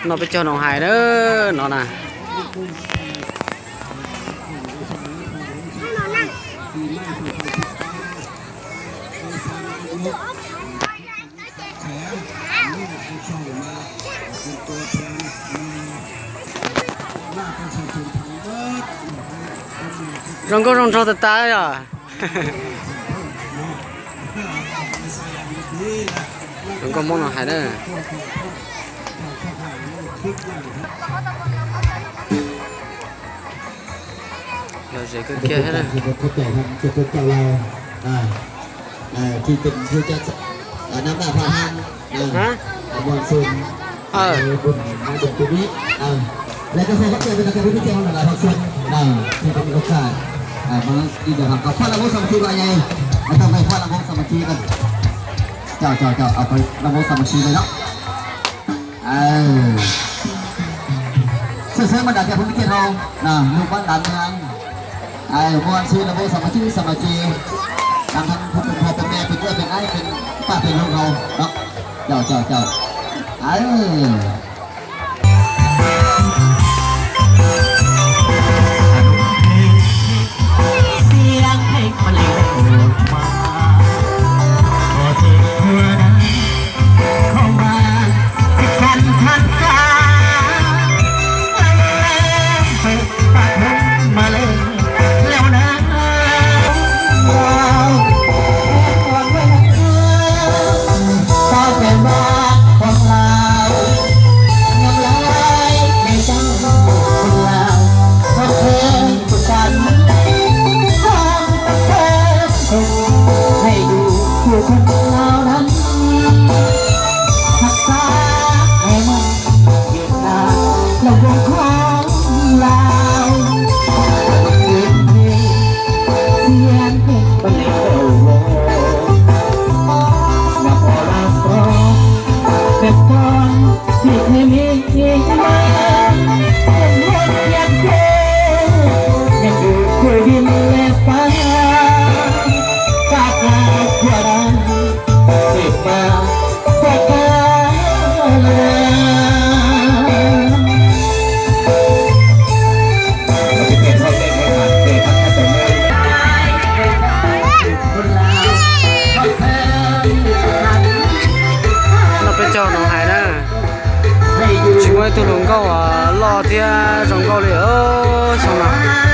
nóไปเจอหนองหายเด้อnóน่ะrong có rong trâu tạt tái à rong có món nào hay đấy rồi sẽ cứ kia hết rồiที่เป็นผู้จัดน้ำดาพาหันบอลซูนบุญมาบุญตัวนี้และก็ขอขอบคุณเป็นการพิจารณาหลายภาคส่วนที่เป็นโอกาสมาดีนะครับกับพ่อละวงสามัคคีว่าไงไม่ต้องไปพ่อละวงสามัคคีกันเจ้าเอาไปละวงสามัคคีเลยเนาะเสื้อมาดักแกผมพิจารณาลูกบ้านด่านเมืองบอลซูนละวงสามัคคีทางผู้เป็นพ่อเป็นแม่เป็นเพื่อนเป็นไอ้เป็นป้าเป็นลูกเราเนาะเจ้าเสียงเพลงมาเลยมาพอเธอนั้นเข้ามาสิคันกาปัดมาเลยแล้วนะเป็นบ้าของเราเงินไหลในจังหวะของเราเพราะเธอสุดกันความเธอให้ดูผู้คนเรานั้นหักษาให้มันหยุดนานแล้ววงของเราเสียงเพลงเสียงเพลงเป็นเรื่องแต่ตอนที่ไม่มีมาเป็นหมดยังเดิมยังอยู่คุยดินและฟ้าฝากลาขวานสิบมาฝากลาcho nó hài nè chỉ ngoài tôi lồng câu à lo thì rong câu thì xong nào